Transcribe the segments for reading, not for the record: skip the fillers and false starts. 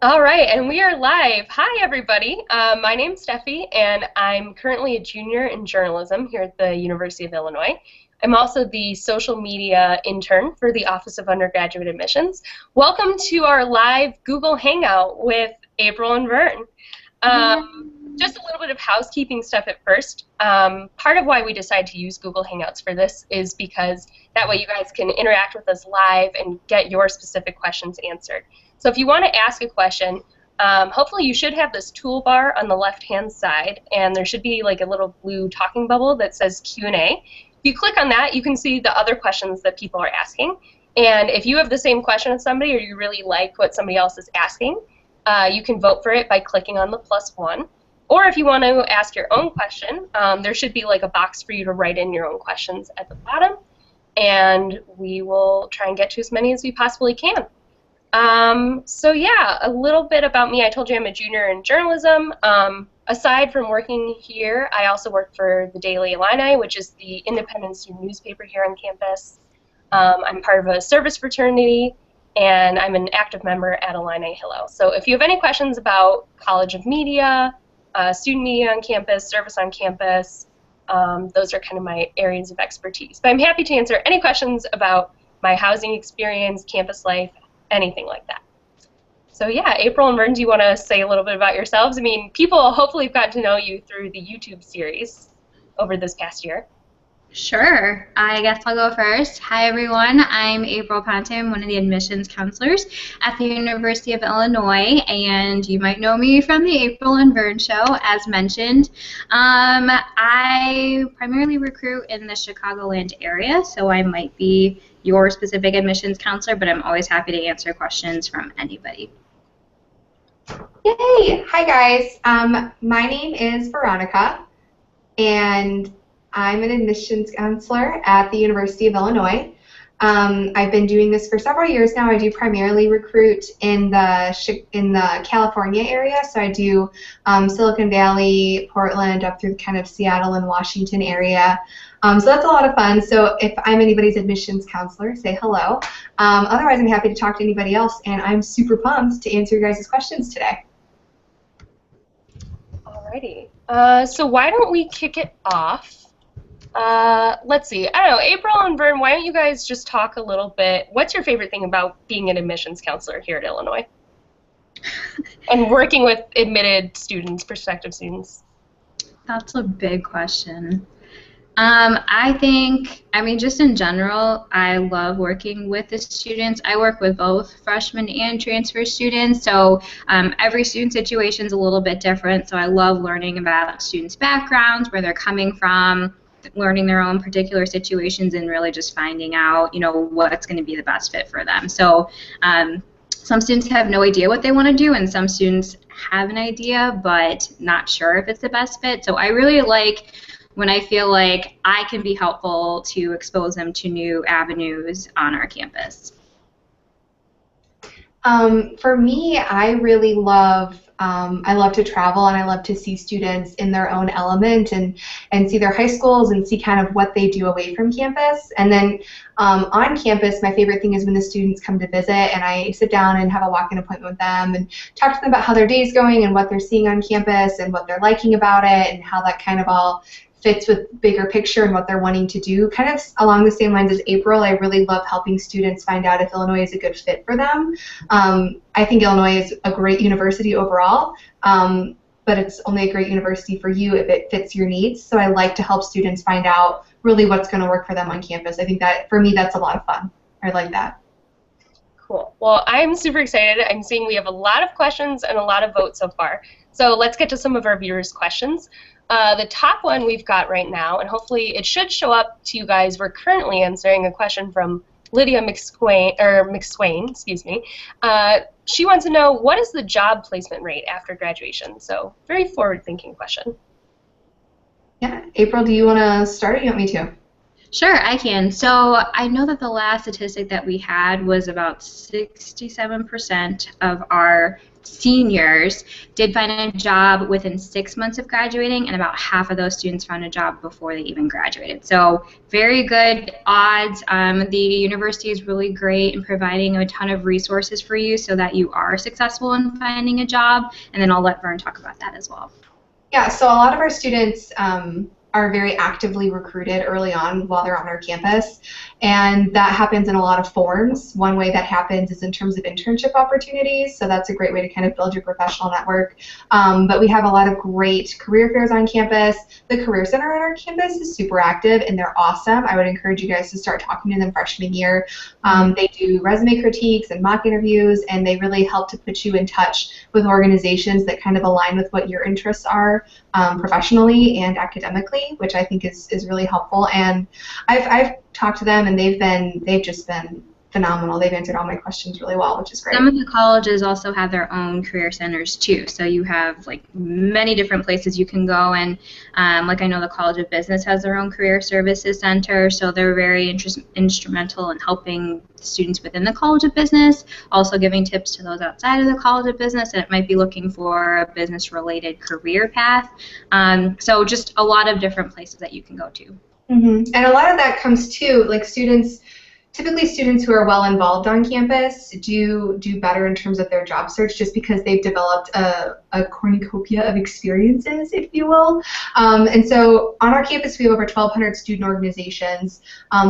All right, and we are live. Hi, everybody. My name's Steffi, and I'm currently a junior in journalism here at the University of Illinois. I'm also the social media intern for the Office of Undergraduate Admissions. Welcome to our live Google Hangout with April and Vern. Just a little bit of housekeeping stuff at first. Part of why we decided to use Google Hangouts for this is because that way you guys can interact with us live and get your specific questions answered. So if you want to ask a question, hopefully you should have this toolbar on the left-hand side, and there should be like a little blue talking bubble that says Q&A. If you click on that, you can see the other questions that people are asking. And if you have the same question as somebody or you really like what somebody else is asking, you can vote for it by clicking on the +1. Or if you want to ask your own question, there should be like a box for you to write in your own questions at the bottom, and we will try and get to as many as we possibly can. So yeah, a little bit about me. I told you I'm a junior in journalism. Aside from working here, I also work for the Daily Illini, which is the independent student newspaper here on campus. I'm part of a service fraternity, and I'm an active member at Illini Hillel. So if you have any questions about College of Media, student media on campus, service on campus, those are kind of my areas of expertise. But I'm happy to answer any questions about my housing experience, campus life, anything like that. So yeah, April and Vern, do you want to say a little bit about yourselves? I mean, people hopefully have gotten to know you through the YouTube series over this past year. Sure. I guess I'll go first. Hi, everyone. I'm April Ponte. I'm one of the admissions counselors at the University of Illinois, and you might know me from the April and Vern show, as mentioned. I primarily recruit in the Chicagoland area, so I might be your specific admissions counselor, but I'm always happy to answer questions from anybody. Yay! Hi, guys. My name is Veronica, and I'm an admissions counselor at the University of Illinois. I've been doing this for several years now. I do primarily recruit in the California area, so I do Silicon Valley, Portland, up through kind of Seattle and Washington area. So that's a lot of fun. So if I'm anybody's admissions counselor, say hello. Otherwise, I'm happy to talk to anybody else, and I'm super pumped to answer your guys' questions today. Alrighty. So why don't we kick it off? Let's see. I don't know, April and Vern, why don't you guys just talk a little bit? What's your favorite thing about being an admissions counselor here at Illinois? And working with admitted students, prospective students? That's a big question. I mean, just in general, I love working with the students. I work with both freshmen and transfer students, so every student situation is a little bit different, so I love learning about students' backgrounds, where they're coming from, learning their own particular situations, and really just finding out, what's going to be the best fit for them. So some students have no idea what they want to do, and some students have an idea but not sure if it's the best fit. So I really like when I feel like I can be helpful to expose them to new avenues on our campus. For me, I really love to travel, and I love to see students in their own element and see their high schools and see kind of what they do away from campus. And then on campus, my favorite thing is when the students come to visit and I sit down and have a walk-in appointment with them and talk to them about how their day's going and what they're seeing on campus and what they're liking about it and how that kind of all fits with bigger picture and what they're wanting to do. Kind of along the same lines as April, I really love helping students find out if Illinois is a good fit for them. I think Illinois is a great university overall, but it's only a great university for you if it fits your needs. So I like to help students find out really what's going to work for them on campus. I think that, for me, that's a lot of fun. I like that. Cool. Well, I'm super excited. I'm seeing we have a lot of questions and a lot of votes so far. So let's get to some of our viewers' questions. The top one we've got right now, and hopefully it should show up to you guys. We're currently answering a question from Lydia McSwain, excuse me. She wants to know, what is the job placement rate after graduation? So very forward-thinking question. Yeah, April, do you want to start or do you want me to? Sure, I can. So I know that the last statistic that we had was about 67% of our seniors did find a job within 6 months of graduating, and about half of those students found a job before they even graduated. So very good odds. The university is really great in providing a ton of resources for you so that you are successful in finding a job, and then I'll let Vern talk about that as well. Yeah, so a lot of our students are very actively recruited early on while they're on our campus, and that happens in a lot of forms. One way that happens is in terms of internship opportunities, so that's a great way to kind of build your professional network. But we have a lot of great career fairs on campus. The Career Center on our campus is super active, and they're awesome. I would encourage you guys to start talking to them freshman year. They do resume critiques and mock interviews, and they really help to put you in touch with organizations that kind of align with what your interests are professionally and academically, which I think is really helpful. And I've talked to them, and they've just been phenomenal. They've answered all my questions really well, which is great. Some of the colleges also have their own career centers too, so you have like many different places you can go, and like I know the College of Business has their own career services center, so they're very instrumental in helping students within the College of Business, also giving tips to those outside of the College of Business that might be looking for a business-related career path. So just a lot of different places that you can go to. And a lot of that comes too, like typically students who are well involved on campus do better in terms of their job search just because they've developed a cornucopia of experiences, if you will. And so on our campus we have over 1,200 student organizations.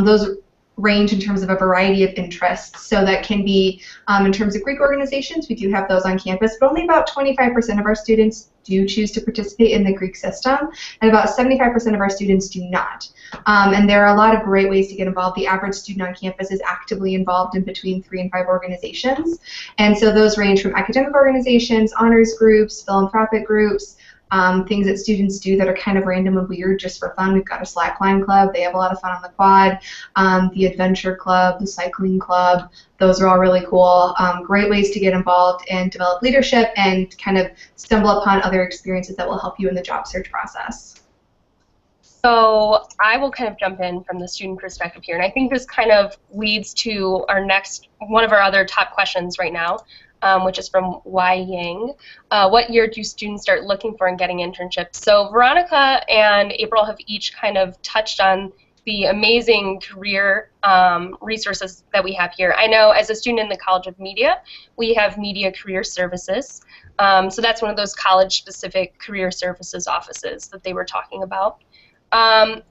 Those range in terms of a variety of interests. So that can be in terms of Greek organizations, we do have those on campus, but only about 25% of our students do choose to participate in the Greek system, and about 75% of our students do not. And there are a lot of great ways to get involved. The average student on campus is actively involved in between 3 and 5 organizations. And so those range from academic organizations, honors groups, philanthropic groups, things that students do that are kind of random and weird just for fun. We've got a slackline club. They have a lot of fun on the quad. The adventure club, the cycling club, those are all really cool. Great ways to get involved and develop leadership and kind of stumble upon other experiences that will help you in the job search process. So I will kind of jump in from the student perspective here, and I think this kind of leads to our next, one of our other top questions right now, which is from Y Yang. What year do students start looking for and getting internships? So Veronica and April have each kind of touched on the amazing career resources that we have here. I know as a student in the College of Media, we have Media Career Services. So that's one of those college-specific career services offices that they were talking about.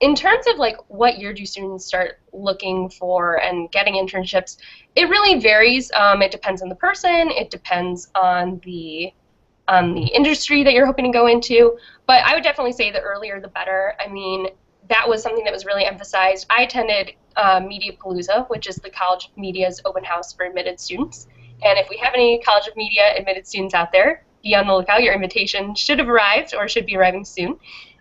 In terms of like what year do students start looking for and getting internships, it really varies. It depends on the person. It depends on the industry that you're hoping to go into. But I would definitely say the earlier the better. I mean, that was something that was really emphasized. I attended Mediapalooza, which is the College of Media's open house for admitted students. And if we have any College of Media admitted students out there, be on the lookout. Your invitation should have arrived or should be arriving soon.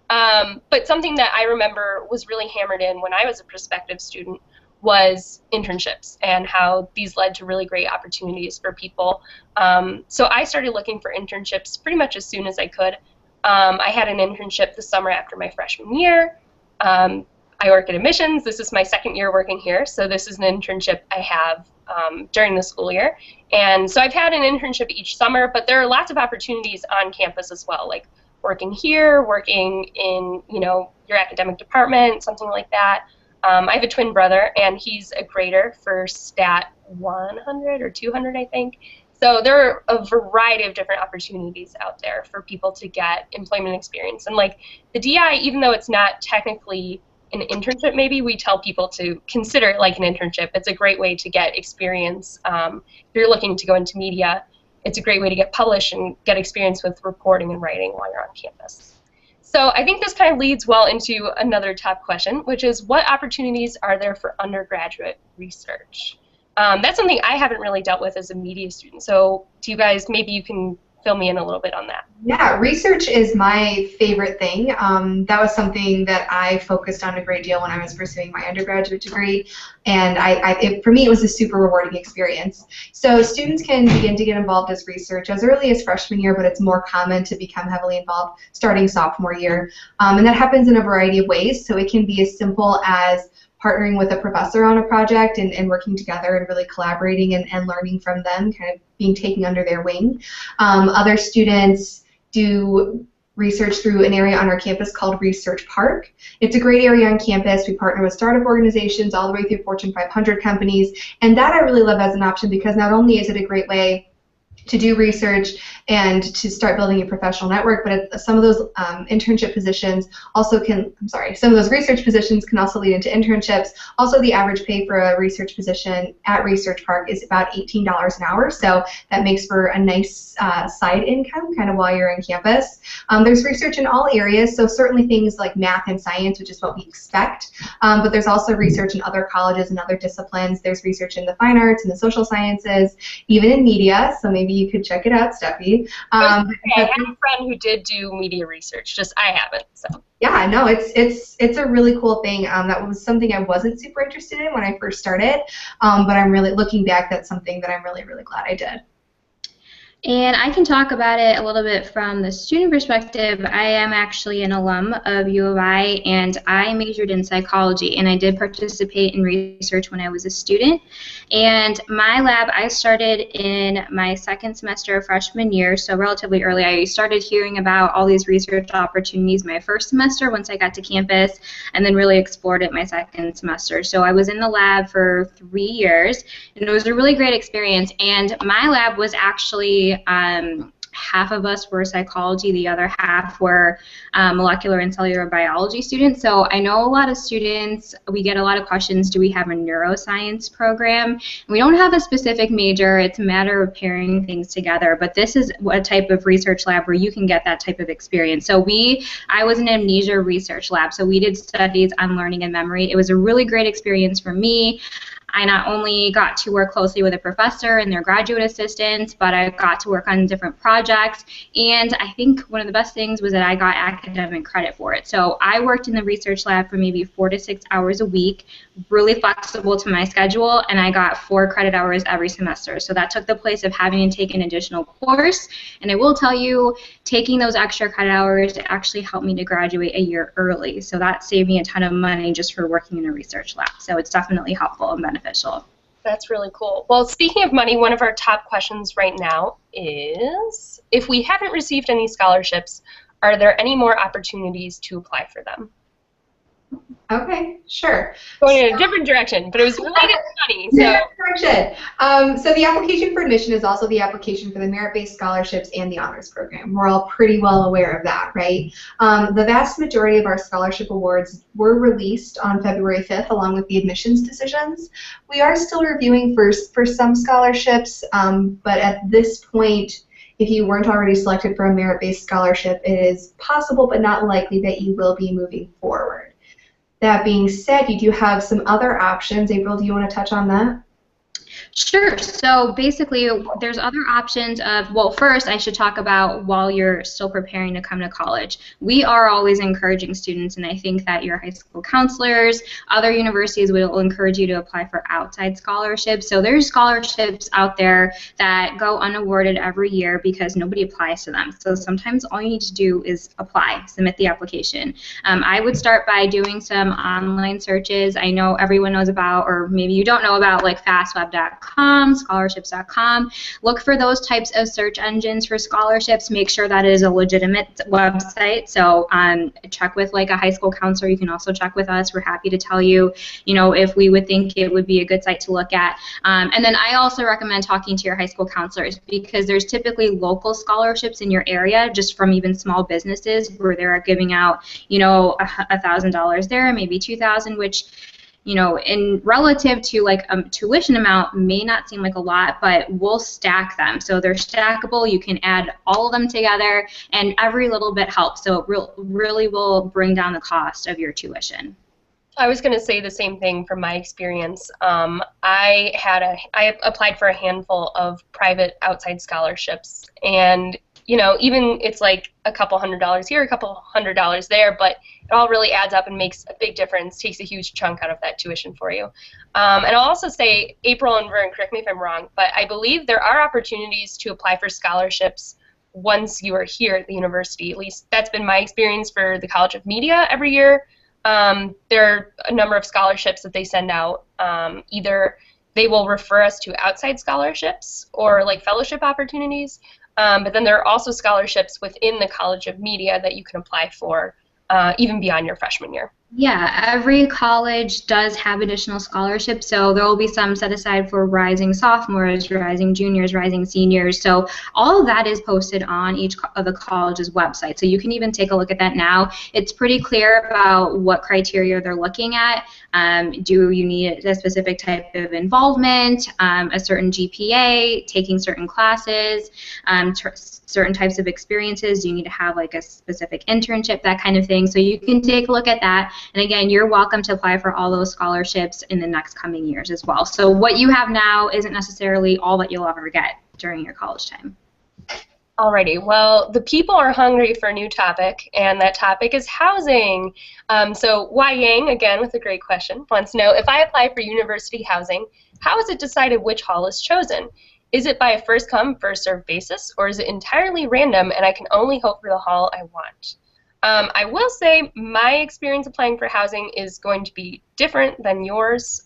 But something that I remember was really hammered in when I was a prospective student was internships and how these led to really great opportunities for people. So I started looking for internships pretty much as soon as I could. I had an internship the summer after my freshman year. I work at admissions. This is my second year working here, so this is an internship I have during the school year. And so I've had an internship each summer, but there are lots of opportunities on campus as well, like working here, working in, you know, your academic department, something like that. I have a twin brother, and he's a grader for Stat 100 or 200, I think. So there are a variety of different opportunities out there for people to get employment experience. And like the DI, even though it's not technically an internship, maybe we tell people to consider it like an internship. It's a great way to get experience. If you're looking to go into media, it's a great way to get published and get experience with reporting and writing while you're on campus. So I think this kind of leads well into another top question, which is what opportunities are there for undergraduate research? That's something I haven't really dealt with as a media student. So do you guys, maybe you can fill me in a little bit on that. Yeah, research is my favorite thing. That was something that I focused on a great deal when I was pursuing my undergraduate degree, and for me it was a super rewarding experience. So students can begin to get involved as research as early as freshman year, but it's more common to become heavily involved starting sophomore year. And that happens in a variety of ways. So it can be as simple as partnering with a professor on a project and working together and really collaborating and learning from them, kind of being taken under their wing. Other students do research through an area on our campus called Research Park. It's a great area on campus. We partner with startup organizations all the way through Fortune 500 companies, and that I really love as an option because not only is it a great way to do research and to start building a professional network, but some of those internship positions also can, some of those research positions can also lead into internships. Also, the average pay for a research position at Research Park is about $18 an hour, so that makes for a nice side income kind of while you're on campus. There's research in all areas, so certainly things like math and science, which is what we expect, but there's also research in other colleges and other disciplines. There's research in the fine arts and the social sciences, even in media, so maybe you could check it out, Steffi. I have a friend who did do media research, just I haven't. So. Yeah, no, it's a really cool thing. That was something I wasn't super interested in when I first started, but I'm really, looking back, that's something that I'm really, really glad I did. And I can talk about it a little bit from the student perspective. I am actually an alum of U of I, and I majored in psychology, and I did participate in research when I was a student. And my lab, I started in my second semester of freshman year, so relatively early. I started hearing about all these research opportunities my first semester once I got to campus, and then really explored it my second semester. So I was in the lab for 3 years, and it was a really great experience. And my lab was actually half of us were psychology, the other half were molecular and cellular biology students. So I know a lot of students, we get a lot of questions, do we have a neuroscience program? We don't have a specific major, it's a matter of pairing things together, but this is a type of research lab where you can get that type of experience. So I was an amnesia research lab, so we did studies on learning and memory. It was a really great experience for me. I not only got to work closely with a professor and their graduate assistants, but I got to work on different projects, and I think one of the best things was that I got academic credit for it. So I worked in the research lab for maybe 4 to 6 hours a week, really flexible to my schedule, and I got 4 credit hours every semester. So that took the place of having to take an additional course, and I will tell you, taking those extra credit hours actually helped me to graduate a year early. So that saved me a ton of money just for working in a research lab. So it's definitely helpful and beneficial. That's really cool. Well, speaking of money, one of our top questions right now is, if we haven't received any scholarships, are there any more opportunities to apply for them? Okay, sure. Going in a different direction, but it was related to money. So the application for admission is also the application for the merit-based scholarships and the honors program. We're all pretty well aware of that, right? The vast majority of our scholarship awards were released on February 5th along with the admissions decisions. We are still reviewing for some scholarships, but at this point, if you weren't already selected for a merit-based scholarship, it is possible but not likely that you will be moving forward. That being said, you do have some other options. April, do you want to touch on that? Sure. So basically, there's other options of, well, first I should talk about while you're still preparing to come to college. We are always encouraging students, and I think that your high school counselors, other universities will encourage you to apply for outside scholarships. So there's scholarships out there that go unawarded every year because nobody applies to them. So sometimes all you need to do is apply, submit the application. I would start by doing some online searches. I know everyone knows about, or maybe you don't know about, like fastweb.com, scholarships.com. Look for those types of search engines for scholarships. Make sure that it is a legitimate website. So check with like a high school counselor. You can also check with us. We're happy to tell you, if we would think it would be a good site to look at. And then I also recommend talking to your high school counselors because there's typically local scholarships in your area, just from even small businesses where they're giving out, $1,000 there, maybe $2,000, which in relative to like a tuition amount may not seem like a lot, but we'll stack them. So they're stackable. You can add all of them together, and every little bit helps. So it really will bring down the cost of your tuition. I was going to say the same thing from my experience. I applied for a handful of private outside scholarships, and even it's like a couple $100s here, a couple $100s there, but it all really adds up and makes a big difference, takes a huge chunk out of that tuition for you. And I'll also say, April and Vern, correct me if I'm wrong, but I believe there are opportunities to apply for scholarships once you are here at the university. At least that's been my experience for the College of Media every year. There are a number of scholarships that they send out. Either they will refer us to outside scholarships or like fellowship opportunities, but then there are also scholarships within the College of Media that you can apply for even beyond your freshman year. Yeah, every college does have additional scholarships, so there will be some set aside for rising sophomores, rising juniors, rising seniors. So all of that is posted on each of the college's website. So you can even take a look at that now. It's pretty clear about what criteria they're looking at. Do you need a specific type of involvement, a certain GPA, taking certain classes, certain types of experiences? Do you need to have like a specific internship, that kind of thing? So you can take a look at that. And again, you're welcome to apply for all those scholarships in the next coming years as well. So what you have now isn't necessarily all that you'll ever get during your college time. Alrighty, well, the people are hungry for a new topic, and that topic is housing. So Wai Yang, again with a great question, wants to know, if I apply for university housing, how is it decided which hall is chosen? Is it by a first-come, first-served basis, or is it entirely random and I can only hope for the hall I want? I will say my experience applying for housing is going to be different than yours,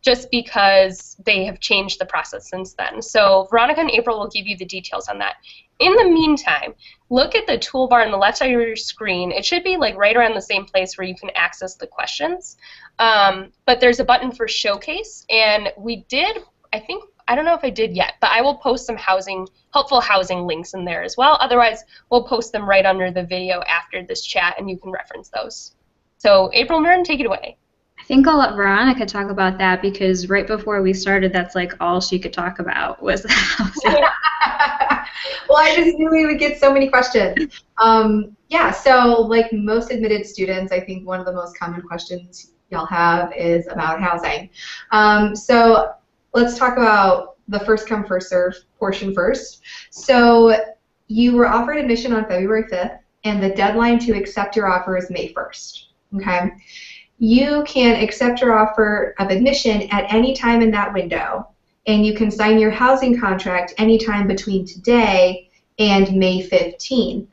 just because they have changed the process since then. So Veronica and April will give you the details on that. In the meantime, look at the toolbar on the left side of your screen. It should be like right around the same place where you can access the questions. But there's a button for Showcase, and we did, I don't know if I did yet, but I will post some helpful housing links in there as well. Otherwise, we'll post them right under the video after this chat, and you can reference those. So April and Vern, take it away. I think I'll let Veronica talk about that, because right before we started, that's like all she could talk about was the housing. Well, I just knew we would get so many questions. Yeah, so like most admitted students, I think one of the most common questions y'all have is about housing. So let's talk about the first come, first serve portion first. So you were offered admission on February 5th, and the deadline to accept your offer is May 1st. Okay? You can accept your offer of admission at any time in that window, and you can sign your housing contract anytime between today and May 15th.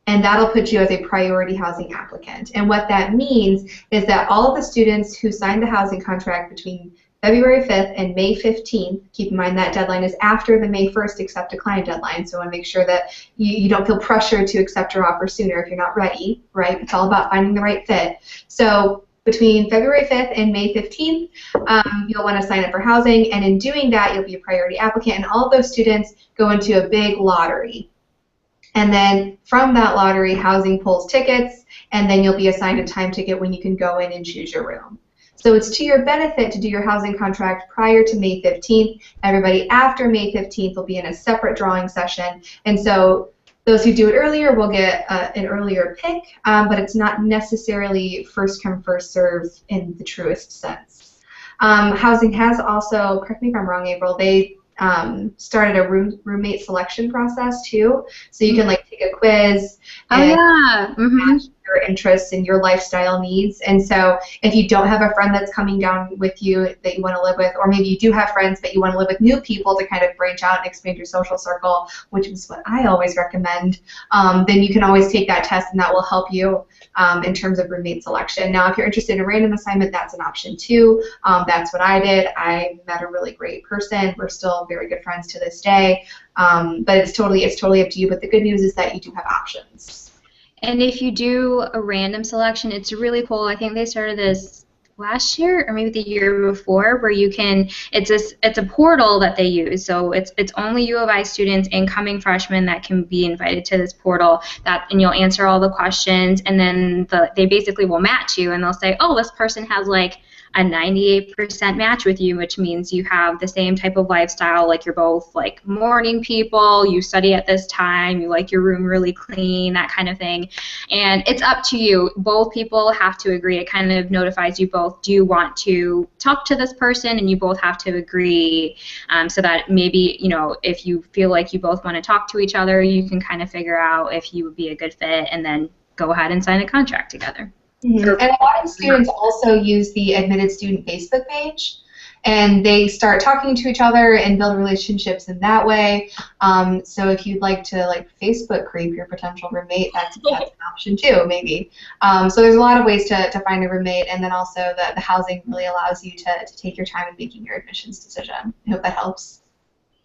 And that'll put you as a priority housing applicant. And what that means is that all of the students who signed the housing contract between February 5th and May 15th, keep in mind that deadline is after the May 1st accept decline deadline, so I want to make sure that you don't feel pressured to accept your offer sooner if you're not ready, right? It's all about finding the right fit. So between February 5th and May 15th, you'll want to sign up for housing, and in doing that, you'll be a priority applicant, and all of those students go into a big lottery. And then from that lottery, housing pulls tickets, and then you'll be assigned a time ticket when you can go in and choose your room. So it's to your benefit to do your housing contract prior to May 15th. Everybody after May 15th will be in a separate drawing session. And so those who do it earlier will get an earlier pick, but it's not necessarily first come, first serve in the truest sense. Housing has also, correct me if I'm wrong, April, they started a roommate selection process too. So you can like take a quiz and match your interests and your lifestyle needs. And so if you don't have a friend that's coming down with you that you want to live with, or maybe you do have friends but you want to live with new people to kind of branch out and expand your social circle, which is what I always recommend, then you can always take that test, and that will help you in terms of roommate selection. Now, if you're interested in a random assignment, that's an option too. That's what I did. I met a really great person. We're still very good friends to this day. But it's totally up to you. But the good news is that you do have options. And if you do a random selection, it's really cool. I think they started this last year or maybe the year before, where you can, it's a portal that they use. So it's only U of I students, incoming freshmen, that can be invited to this portal, and you'll answer all the questions, and then they basically will match you, and they'll say, oh, this person has like a 98% match with you, which means you have the same type of lifestyle, like you're both like morning people, you study at this time, you like your room really clean, that kind of thing. And it's up to you. Both people have to agree. It kind of notifies you both, do you want to talk to this person, and you both have to agree, so that maybe, you know, if you feel like you both want to talk to each other, you can kind of figure out if you would be a good fit, and then go ahead and sign a contract together. Mm-hmm. And a lot of students also use the admitted student Facebook page. and they start talking to each other and build relationships in that way. So if you'd like to like Facebook creep your potential roommate, that's an option too, maybe. So there's a lot of ways to find a roommate, and then also the housing really allows you to take your time in making your admissions decision. I hope that helps.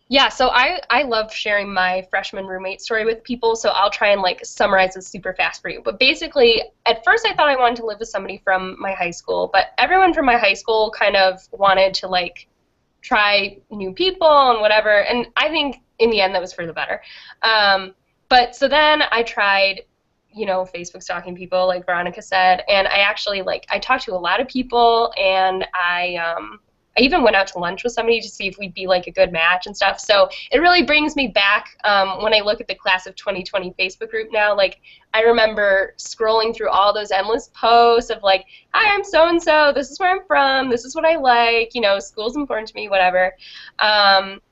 Yeah, so I love sharing my freshman roommate story with people, so I'll try and like summarize this super fast for you. But basically, at first I thought I wanted to live with somebody from my high school, but everyone from my high school kind of wanted to like try new people and whatever, and I think in the end that was for the better. But so then I tried, Facebook stalking people, like Veronica said, and I actually I talked to a lot of people, and I even went out to lunch with somebody to see if we'd be like a good match and stuff. So it really brings me back when I look at the class of 2020 Facebook group now. Like I remember scrolling through all those endless posts of like, hi, I'm so-and-so, this is where I'm from, this is what I like, school's important to me, whatever.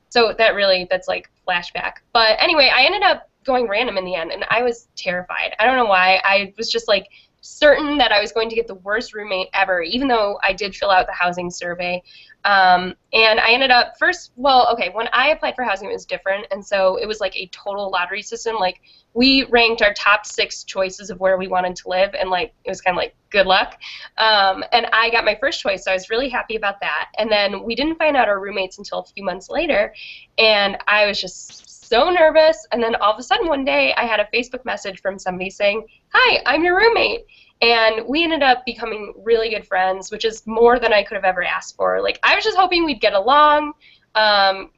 So that's like flashback. But anyway, I ended up going random in the end, and I was terrified. I don't know why. I was just like certain that I was going to get the worst roommate ever, even though I did fill out the housing survey. And I ended up when I applied for housing, it was different, and so it was like a total lottery system. Like we ranked our top 6 choices of where we wanted to live, and like it was kind of like good luck. And I got my first choice, so I was really happy about that. And then we didn't find out our roommates until a few months later, and I was just so nervous. And then all of a sudden one day I had a Facebook message from somebody saying, hi, I'm your roommate. And we ended up becoming really good friends, which is more than I could have ever asked for. Like, I was just hoping we'd get along, have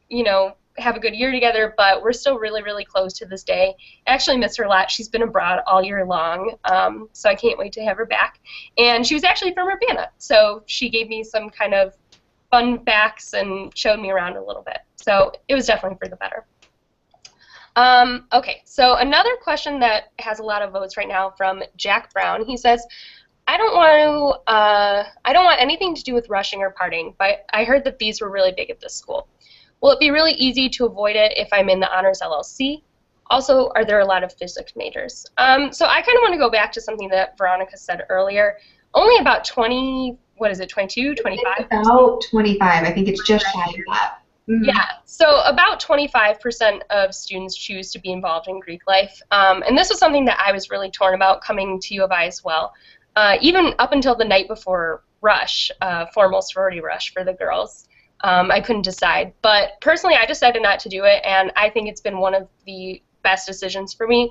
a good year together, but we're still really, really close to this day. I actually miss her a lot. She's been abroad all year long, so I can't wait to have her back. And she was actually from Urbana, so she gave me some kind of fun facts and showed me around a little bit. So it was definitely for the better. Okay, so another question that has a lot of votes right now from Jack Brown. He says, I don't want anything to do with rushing or partying, but I heard that these were really big at this school. Will it be really easy to avoid it if I'm in the Honors LLC? Also, are there a lot of physics majors? So I kind of want to go back to something that Veronica said earlier. Only about 22, 25? About 25. I think it's just shy of that. Mm-hmm. Yeah, so about 25% of students choose to be involved in Greek life, and this was something that I was really torn about coming to U of I as well. Even up until the night before rush, formal sorority rush for the girls, I couldn't decide. But personally, I decided not to do it, and I think it's been one of the best decisions for me.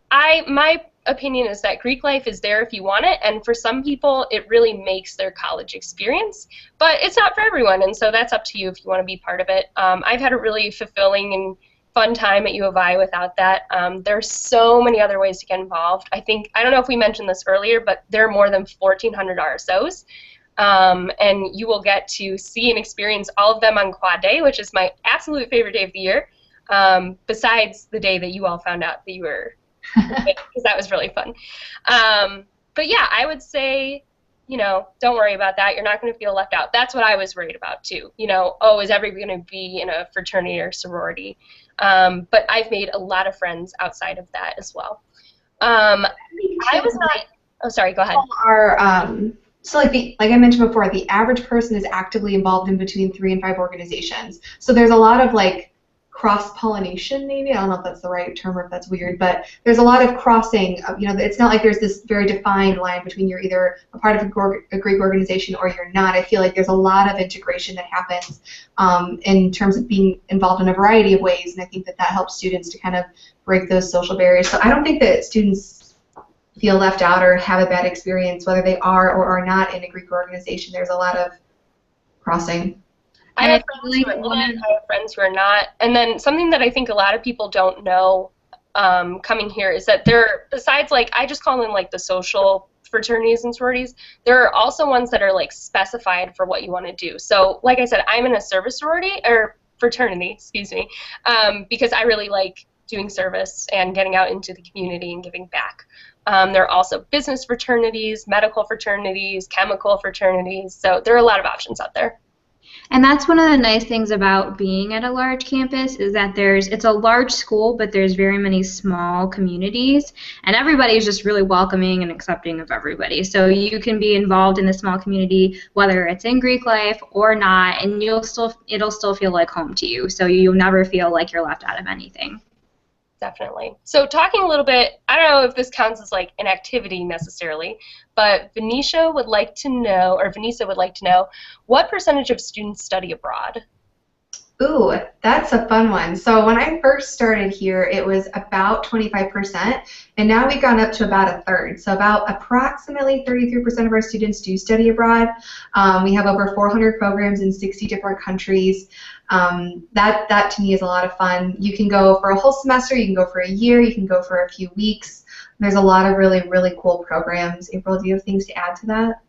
My opinion is that Greek life is there if you want it, and for some people it really makes their college experience, but it's not for everyone, and so that's up to you if you want to be part of it. I've had a really fulfilling and fun time at U of I without that. There's so many other ways to get involved. I don't know if we mentioned this earlier, but there are more than 1,400 RSOs, and you will get to see and experience all of them on Quad Day, which is my absolute favorite day of the year, besides the day that you all found out that you were because that was really fun. But yeah, I would say, don't worry about that. You're not going to feel left out. That's what I was worried about too. Is everybody going to be in a fraternity or sorority? But I've made a lot of friends outside of that as well. I was not. Oh, sorry. Go ahead. So like I mentioned before, the average person is actively involved in between 3 and 5 organizations. So there's a lot of like cross-pollination, maybe. I don't know if that's the right term or if that's weird, but there's a lot of crossing. It's not like there's this very defined line between you're either a part of a Greek organization or you're not. I feel like there's a lot of integration that happens in terms of being involved in a variety of ways, and I think that helps students to kind of break those social barriers. So I don't think that students feel left out or have a bad experience, whether they are or are not in a Greek organization. There's a lot of crossing. I have friends who are in it, I have friends who are not. And then something that I think a lot of people don't know coming here is that besides, I just call them, the social fraternities and sororities, there are also ones that are, specified for what you want to do. So, like I said, I'm in a service sorority, or fraternity, excuse me, because I really like doing service and getting out into the community and giving back. There are also business fraternities, medical fraternities, chemical fraternities, so there are a lot of options out there. And that's one of the nice things about being at a large campus is that it's a large school, but there's very many small communities, and everybody's just really welcoming and accepting of everybody. So you can be involved in the small community, whether it's in Greek life or not, and it'll still feel like home to you. So you'll never feel like you're left out of anything. Definitely. So talking a little bit, I don't know if this counts as like an activity necessarily, but Vanessa would like to know, what percentage of students study abroad? Ooh, that's a fun one. So when I first started here, it was about 25%, and now we've gone up to about a third. So about approximately 33% of our students do study abroad. We have over 400 programs in 60 different countries. That to me is a lot of fun. You can go for a whole semester, you can go for a year, you can go for a few weeks. There's a lot of really, really cool programs. April, do you have things to add to that?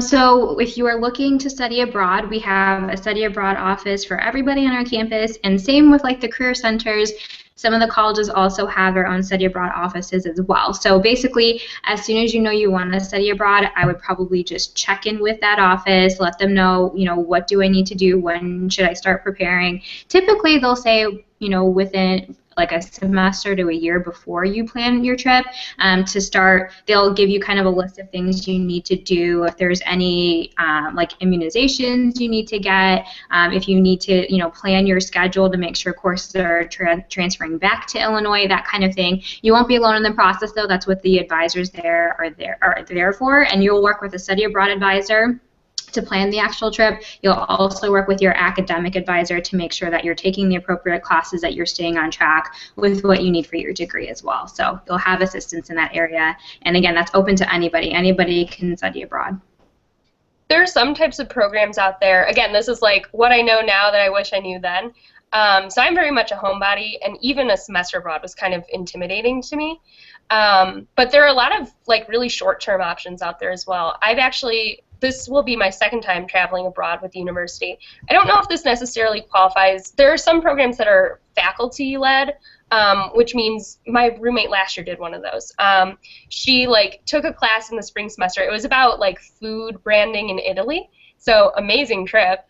So if you are looking to study abroad, we have a study abroad office for everybody on our campus, and same with like the career centers. Some of the colleges also have their own study abroad offices as well. So basically, as soon as you know you want to study abroad, I would probably just check in with that office, let them know, what do I need to do, when should I start preparing. Typically, they'll say, within like a semester to a year before you plan your trip to start. They'll give you kind of a list of things you need to do. If there's any like immunizations you need to get, if you need to plan your schedule to make sure courses are transferring back to Illinois, that kind of thing. You won't be alone in the process though. That's what the advisors are there for, and you'll work with a study abroad advisor to plan the actual trip. You'll also work with your academic advisor to make sure that you're taking the appropriate classes, that you're staying on track with what you need for your degree as well. So you'll have assistance in that area. And again, that's open to anybody. Anybody can study abroad. There are some types of programs out there. Again, this is like what I know now that I wish I knew then. So I'm very much a homebody, and even a semester abroad was kind of intimidating to me. But there are a lot of like really short-term options out there as well. This will be my second time traveling abroad with the university. I don't know if this necessarily qualifies. There are some programs that are faculty-led, which means my roommate last year did one of those. She took a class in the spring semester. It was about food branding in Italy. So amazing trip.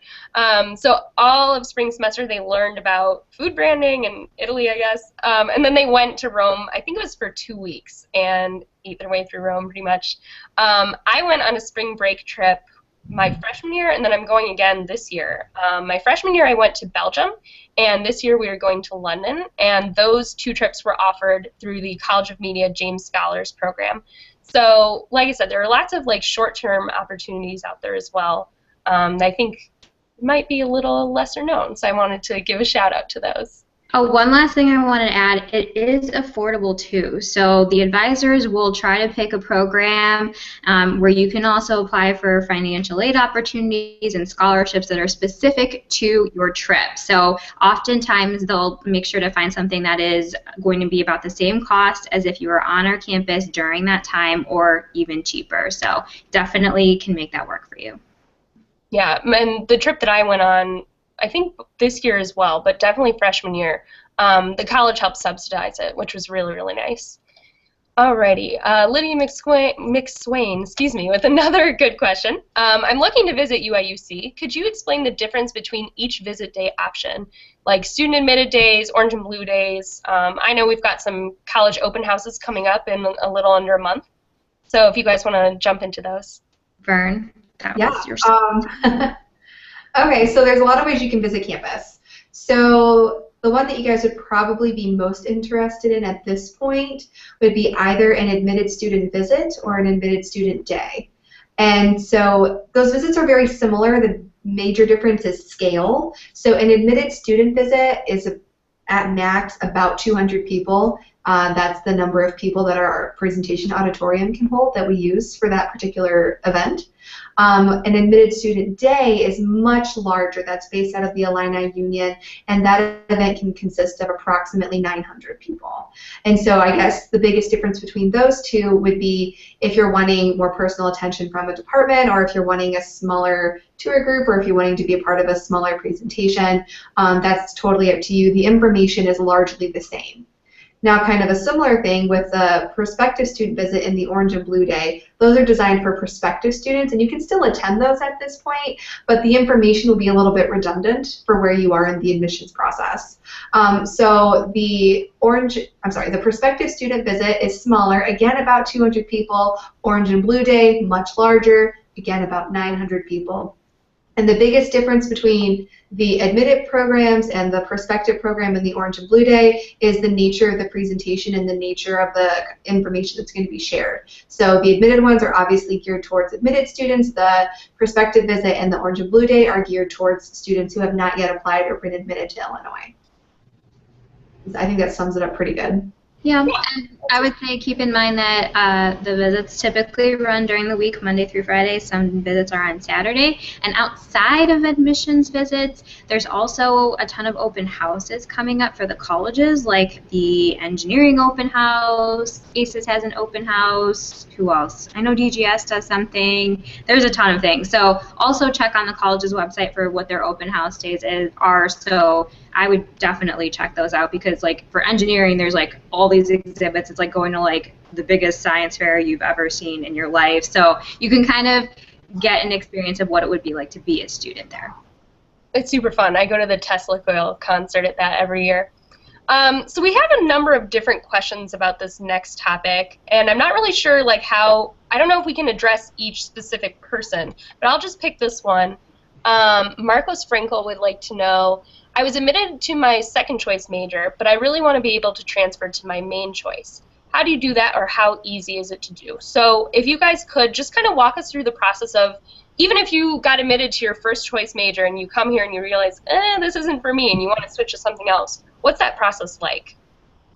So all of spring semester they learned about food branding in Italy, I guess. And then they went to Rome, I think it was for 2 weeks, and ate their way through Rome pretty much. I went on a spring break trip my freshman year, and then I'm going again this year. My freshman year I went to Belgium, and this year we are going to London, and those 2 trips were offered through the College of Media James Scholars Program. So like I said, there are lots of short-term opportunities out there as well. I think might be a little lesser known, so I wanted to give a shout out to those. Oh, one last thing I wanted to add, it is affordable too. So the advisors will try to pick a program where you can also apply for financial aid opportunities and scholarships that are specific to your trip. So oftentimes they'll make sure to find something that is going to be about the same cost as if you were on our campus during that time, or even cheaper. So definitely can make that work for you. Yeah, and the trip that I went on, I think this year as well, but definitely freshman year, the college helped subsidize it, which was really, really nice. Alrighty, Lydia McSwain, excuse me, with another good question. I'm looking to visit UIUC. Could you explain the difference between each visit day option, like student admitted days, orange and blue days? I know we've got some college open houses coming up in a little under a month, so if you guys want to jump into those. Vern, that was your Okay, so there's a lot of ways you can visit campus. So the one that you guys would probably be most interested in at this point would be either an admitted student visit or an admitted student day. And so those visits are very similar. The major difference is scale. So an admitted student visit is at max about 200 people. That's the number of people that our presentation auditorium can hold that we use for that particular event. An admitted student day is much larger. That's based out of the Illini Union, and that event can consist of approximately 900 people. And so I guess the biggest difference between those two would be if you're wanting more personal attention from a department, or if you're wanting a smaller tour group, or if you're wanting to be a part of a smaller presentation. That's totally up to you. The information is largely the same. Now, kind of a similar thing with the prospective student visit and the orange and blue day. Those are designed for prospective students, and you can still attend those at this point, but the information will be a little bit redundant for where you are in the admissions process. So the prospective student visit is smaller, again about 200 people. Orange and blue day, much larger, again about 900 people. And the biggest difference between the admitted programs and the prospective program in the Orange and Blue Day is the nature of the presentation and the nature of the information that's going to be shared. So the admitted ones are obviously geared towards admitted students. The prospective visit and the Orange and Blue Day are geared towards students who have not yet applied or been admitted to Illinois. I think that sums it up pretty good. Yeah, and I would say keep in mind that the visits typically run during the week, Monday through Friday. Some visits are on Saturday. And outside of admissions visits, there's also a ton of open houses coming up for the colleges, like the engineering open house, ACES has an open house, who else? I know DGS does something. There's a ton of things. So also check on the college's website for what their open house days are. So I would definitely check those out because, like, for engineering, there's like all these exhibits. It's like going to like the biggest science fair you've ever seen in your life. So you can kind of get an experience of what it would be like to be a student there. It's super fun. I go to the Tesla Coil concert at that every year. So we have a number of different questions about this next topic, and I'm not really sure like how. I don't know if we can address each specific person, but I'll just pick this one. Marcos Frankel would like to know, I was admitted to my second choice major, but I really want to be able to transfer to my main choice. How do you do that, or how easy is it to do? So if you guys could just kind of walk us through the process of, even if you got admitted to your first choice major and you come here and you realize, this isn't for me, and you want to switch to something else, what's that process like?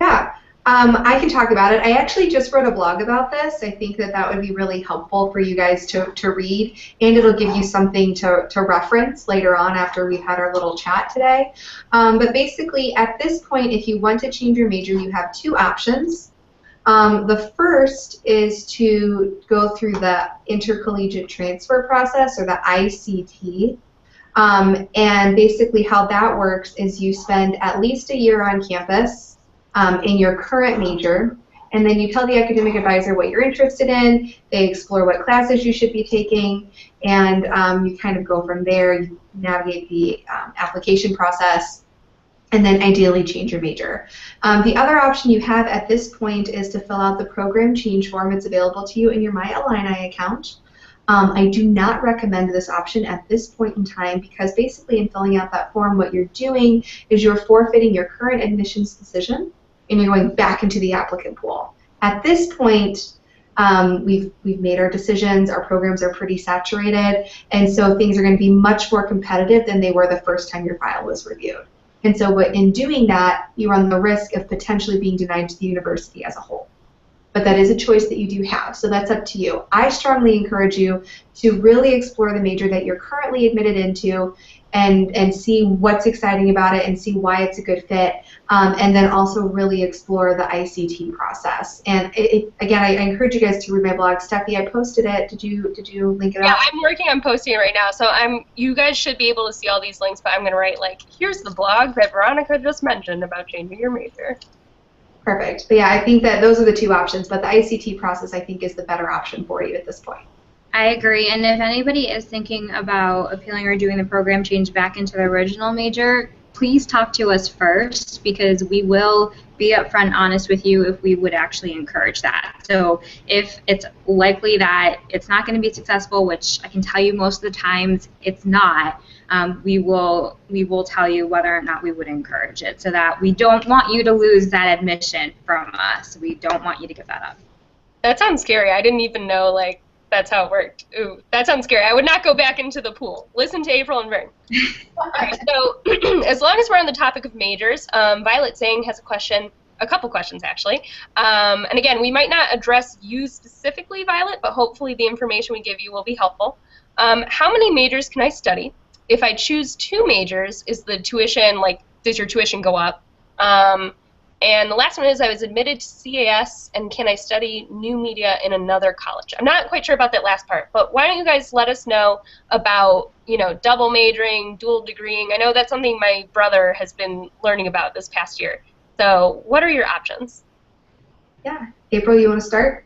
Yeah. I can talk about it. I actually just wrote a blog about this. I think that that would be really helpful for you guys to read, and it'll give you something to reference later on after we've had our little chat today. But basically, at this point, if you want to change your major, you have two options. The first is to go through the intercollegiate transfer process, or the ICT. And basically how that works is you spend at least a year on campus in your current major, and then you tell the academic advisor what you're interested in. They explore what classes you should be taking, and you kind of go from there. You navigate the application process, and then ideally change your major. The other option you have at this point is to fill out the program change form. It's available to you in your My Illini account. I do not recommend this option at this point in time because basically in filling out that form, what you're doing is you're forfeiting your current admissions decision and you're going back into the applicant pool. At this point, we've made our decisions, our programs are pretty saturated, and so things are going to be much more competitive than they were the first time your file was reviewed. And so in doing that, you run the risk of potentially being denied to the university as a whole. But that is a choice that you do have, so that's up to you. I strongly encourage you to really explore the major that you're currently admitted into and see what's exciting about it and see why it's a good fit, and then also really explore the ICT process. And again, I encourage you guys to read my blog. Steffi, I posted it. Did you link it up? Yeah, I'm working on posting it right now, so you guys should be able to see all these links, but I'm going to write, like, here's the blog that Veronica just mentioned about changing your major. Perfect. But yeah, I think that those are the two options, but the ICT process I think is the better option for you at this point. I agree, and if anybody is thinking about appealing or doing the program change back into the original major, please talk to us first because we will be upfront honest with you if we would actually encourage that. So if it's likely that it's not going to be successful, which I can tell you most of the times it's not, we will tell you whether or not we would encourage it so that we don't want you to lose that admission from us. We don't want you to give that up. That sounds scary. I didn't even know, like, that's how it worked. Ooh, that sounds scary. I would not go back into the pool. Listen to April and Vern. All right, so as long as we're on the topic of majors, Violet Zhang has a couple questions actually. And again, we might not address you specifically, Violet, but hopefully the information we give you will be helpful. How many majors can I study? If I choose 2 majors, is the tuition, like, does your tuition go up? And the last one is, I was admitted to CAS, and can I study new media in another college? I'm not quite sure about that last part, but why don't you guys let us know about, double majoring, dual degreeing. I know that's something my brother has been learning about this past year. So what are your options? Yeah. April, you want to start?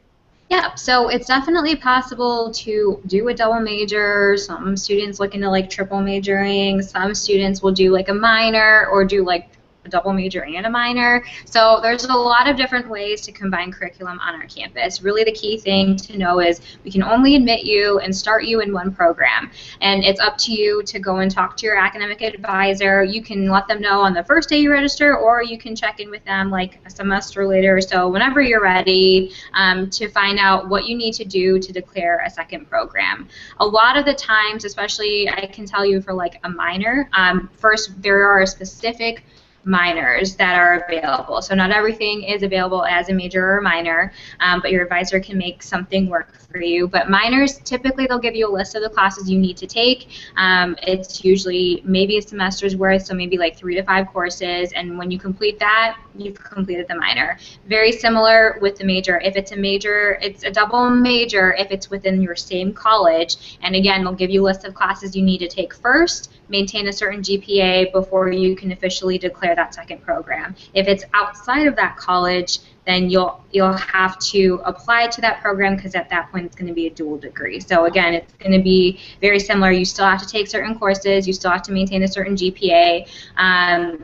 Yeah, so it's definitely possible to do a double major. Some students look into like triple majoring. Some students will do like a minor or do like a double major and a minor. So there's a lot of different ways to combine curriculum on our campus. Really the key thing to know is we can only admit you and start you in one program. And it's up to you to go and talk to your academic advisor. You can let them know on the first day you register, or you can check in with them like a semester later or so, whenever you're ready, to find out what you need to do to declare a second program. A lot of the times, especially I can tell you for like a minor, first there are specific minors that are available. So not everything is available as a major or a minor, but your advisor can make something work for you. But minors, typically they'll give you a list of the classes you need to take. It's usually maybe a semester's worth, so maybe like 3 to 5 courses, and when you complete that, you've completed the minor. Very similar with the major. If it's a major, it's a double major if it's within your same college, and again, they'll give you a list of classes you need to take first, maintain a certain GPA before you can officially declare that second program. If it's outside of that college, then you'll have to apply to that program, because at that point it's going to be a dual degree. So again, it's going to be very similar. You still have to take certain courses. You still have to maintain a certain GPA.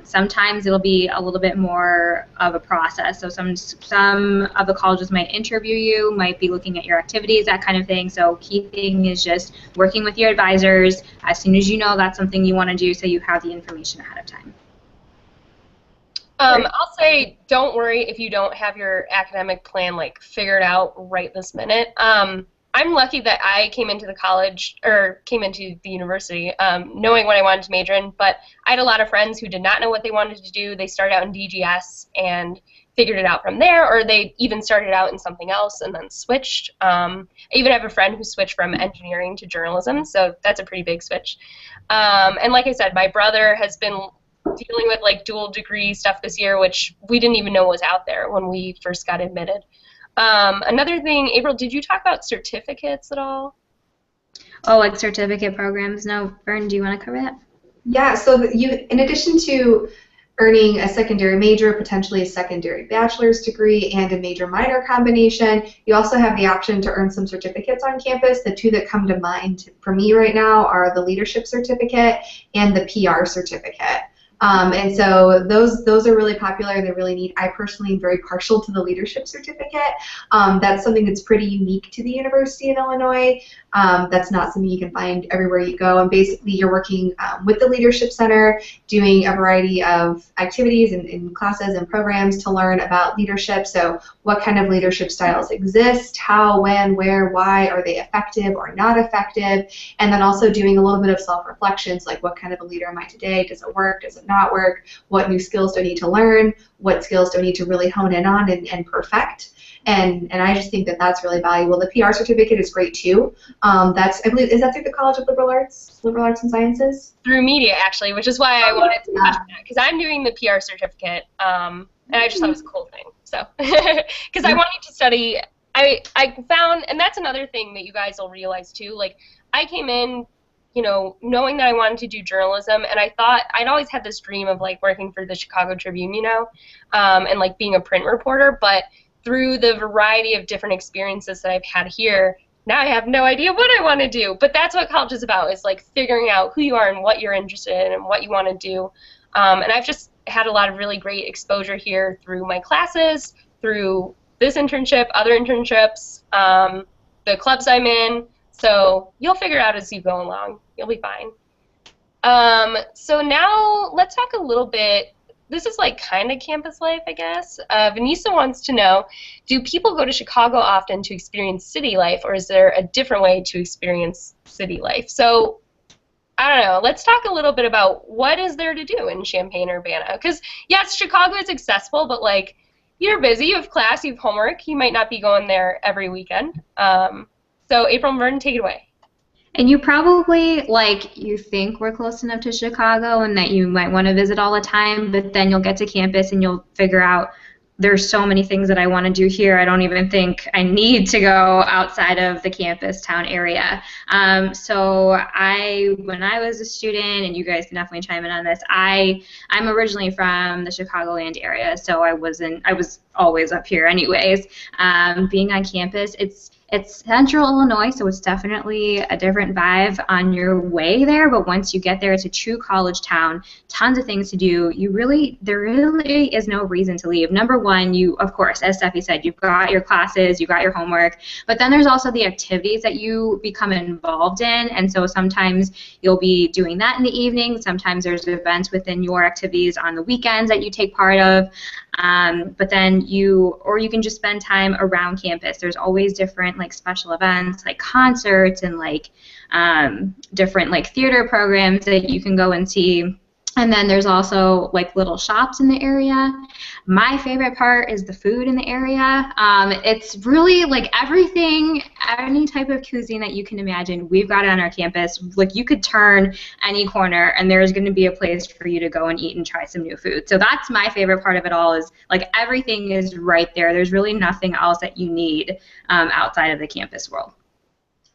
Sometimes it'll be a little bit more of a process. So some of the colleges might interview you, might be looking at your activities, that kind of thing. So key thing is just working with your advisors as soon as you know that's something you want to do, so you have the information ahead of time. I'll say don't worry if you don't have your academic plan like figured out right this minute. I'm lucky that I came into the college, or came into the university, knowing what I wanted to major in, but I had a lot of friends who did not know what they wanted to do. They started out in DGS and figured it out from there, or they even started out in something else and then switched. I even have a friend who switched from engineering to journalism, so that's a pretty big switch. And like I said, my brother has been dealing with like dual degree stuff this year, which we didn't even know was out there when we first got admitted. Another thing, April, did you talk about certificates at all? Oh, like certificate programs? No, Vern, do you want to cover that? Yeah, so in addition to earning a secondary major, potentially a secondary bachelor's degree, and a major-minor combination, you also have the option to earn some certificates on campus. The two that come to mind for me right now are the leadership certificate and the PR certificate. And so those are really popular. They're really neat. I personally am very partial to the leadership certificate. That's something that's pretty unique to the University of Illinois. That's not something you can find everywhere you go. And basically, you're working with the Leadership Center, doing a variety of activities and classes and programs to learn about leadership. So what kind of leadership styles exist, how, when, where, why are they effective or not effective, and then also doing a little bit of self-reflections, like what kind of a leader am I today? Does it work? Does it not work? What new skills do I need to learn? What skills do I need to really hone in on and perfect? And I just think that that's really valuable. The PR certificate is great too. I believe, is that through the College of Liberal Arts and Sciences? Through media, actually, which is why I wanted to touch that, because I'm doing the PR certificate, and I just thought it was a cool thing. So, because I wanted to study, I found, and that's another thing that you guys will realize too. Like, I came in, you know, knowing that I wanted to do journalism, and I thought I'd always had this dream of like working for the Chicago Tribune, you know, and like being a print reporter, but through the variety of different experiences that I've had here, now I have no idea what I want to do. But that's what college is about, is like figuring out who you are and what you're interested in and what you want to do. And I've just had a lot of really great exposure here through my classes, through this internship, other internships, the clubs I'm in. So you'll figure it out as you go along. You'll be fine. So now let's talk a little bit. This is like kind of campus life, I guess. Vanessa wants to know, do people go to Chicago often to experience city life, or is there a different way to experience city life? So I don't know. Let's talk a little bit about what is there to do in Champaign-Urbana. Because yes, Chicago is accessible, but like you're busy, you have class, you have homework, you might not be going there every weekend. So April and Vern, take it away. And you probably, like, you think we're close enough to Chicago and that you might want to visit all the time, but then you'll get to campus and you'll figure out, there's so many things that I want to do here. I don't even think I need to go outside of the campus town area. So when I was a student, and you guys can definitely chime in on this, I'm originally from the Chicagoland area, so I was always up here anyways. Being on campus, it's central Illinois, so it's definitely a different vibe on your way there, but once you get there, it's a true college town, tons of things to do. There really is no reason to leave. Number one, of course, as Steffi said, you've got your classes, you've got your homework, but then there's also the activities that you become involved in, and so sometimes you'll be doing that in the evening, sometimes there's events within your activities on the weekends that you take part of, but then you can just spend time around campus. There's always different like special events, like concerts and like different like theater programs that you can go and see. And then there's also like little shops in the area. My favorite part is the food in the area. It's really like everything, any type of cuisine that you can imagine, we've got it on our campus. Like you could turn any corner and there's going to be a place for you to go and eat and try some new food. So that's my favorite part of it all, is like everything is right there. There's really nothing else that you need outside of the campus world.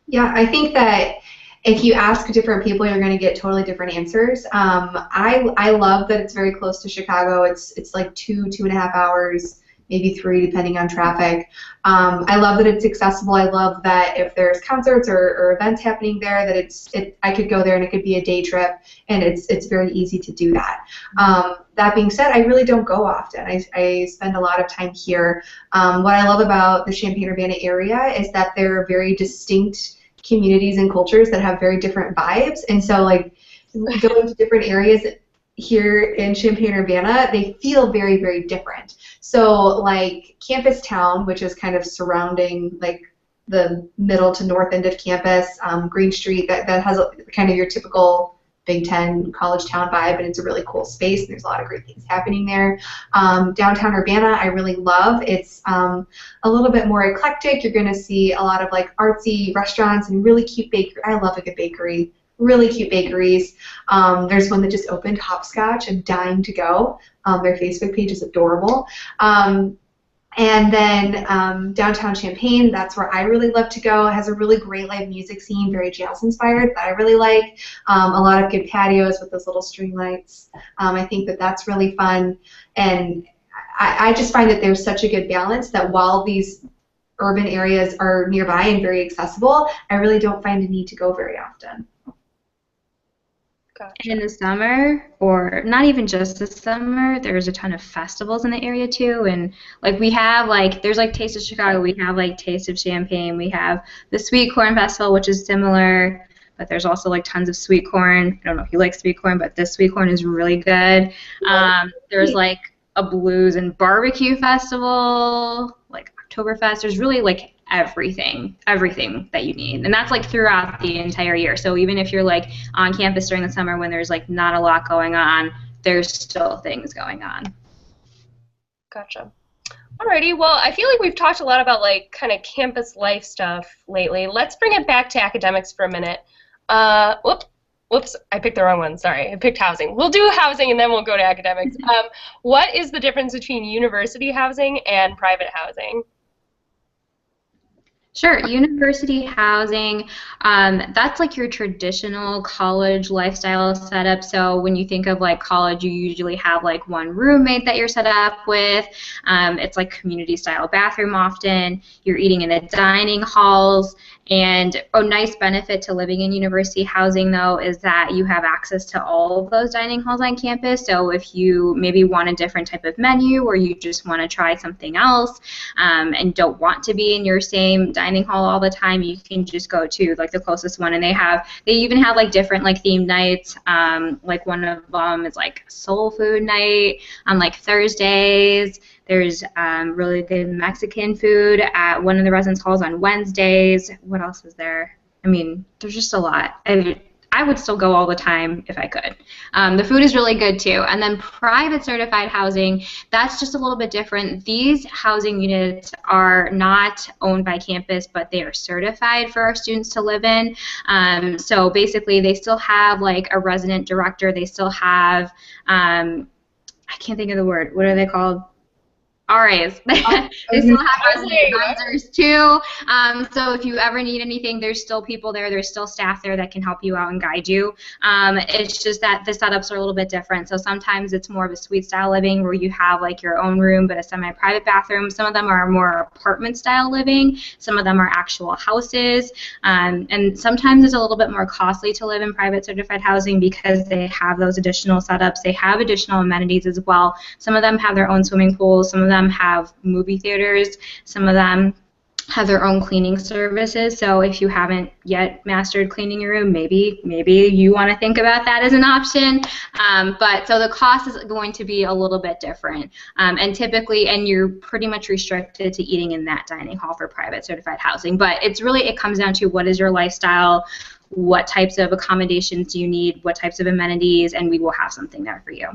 Yeah, I think that if you ask different people, you're going to get totally different answers. I love that it's very close to Chicago. It's like 2.5 hours, maybe 3, depending on traffic. I love that it's accessible. I love that if there's concerts or events happening there, that I could go there and it could be a day trip, and it's very easy to do that. That being said, I really don't go often. I spend a lot of time here. What I love about the Champaign-Urbana area is that there are very distinct communities and cultures that have very different vibes, and so like going to different areas here in Champaign-Urbana, they feel very, very different. So like Campus Town, which is kind of surrounding like the middle to north end of campus, Green Street, that has kind of your typical Big Ten college town vibe, and it's a really cool space, and there's a lot of great things happening there. Downtown Urbana, I really love. It's a little bit more eclectic. You're going to see a lot of like artsy restaurants and really cute bakery. I love a good bakery. Really cute bakeries. There's one that just opened, Hopscotch. I'm dying to go. Their Facebook page is adorable. And then downtown Champaign, that's where I really love to go. It has a really great live music scene, very jazz inspired, that I really like. A lot of good patios with those little string lights. I think that that's really fun. And I just find that there's such a good balance that while these urban areas are nearby and very accessible, I really don't find a need to go very often. Gotcha. And in the summer, or not even just the summer, there's a ton of festivals in the area too. And like we have there's like Taste of Chicago, we have like Taste of Champaign, we have the Sweet Corn Festival, which is similar, but there's also like tons of sweet corn. I don't know if you like sweet corn, but this sweet corn is really good. There's like a blues and barbecue festival, like Oktoberfest. There's really like everything that you need, and that's like throughout the entire year. So even if you're like on campus during the summer when there's like not a lot going on, there's still things going on. Gotcha. Alrighty, well, I feel like we've talked a lot about like kind of campus life stuff lately. Let's bring it back to academics for a minute. Whoops, I picked the wrong one. Sorry, I picked housing. We'll do housing and then we'll go to academics. What is the difference between university housing and private housing? Sure, university housing, that's like your traditional college lifestyle setup. So when you think of like college, you usually have like one roommate that you're set up with. It's like community style bathroom often. You're eating in the dining halls. And a nice benefit to living in university housing, though, is that you have access to all of those dining halls on campus. So if you maybe want a different type of menu, or you just want to try something else and don't want to be in your same dining hall all the time, you can just go to like the closest one. And they even have like different like themed nights. Like one of them is like soul food night on like Thursdays. There's really good Mexican food at one of the residence halls on Wednesdays. What else is there? I mean, there's just a lot. I would still go all the time if I could. The food is really good too. And then private certified housing, that's just a little bit different. These housing units are not owned by campus, but they are certified for our students to live in. So basically, they still have like a resident director. They still have, I can't think of the word. What are they called? RAs. They still have resident advisors too. So if you ever need anything, there's still people there. There's still staff there that can help you out and guide you. It's just that the setups are a little bit different. So sometimes it's more of a suite style living where you have like your own room but a semi-private bathroom. Some of them are more apartment style living. Some of them are actual houses. And sometimes it's a little bit more costly to live in private certified housing because they have those additional setups. They have additional amenities as well. Some of them have their own swimming pools. Some of them have movie theaters. Some of them have their own cleaning services. So if you haven't yet mastered cleaning your room, maybe you want to think about that as an option. But so the cost is going to be a little bit different. And typically, and you're pretty much restricted to eating in that dining hall for private certified housing. But it comes down to what is your lifestyle, what types of accommodations do you need, what types of amenities, and we will have something there for you.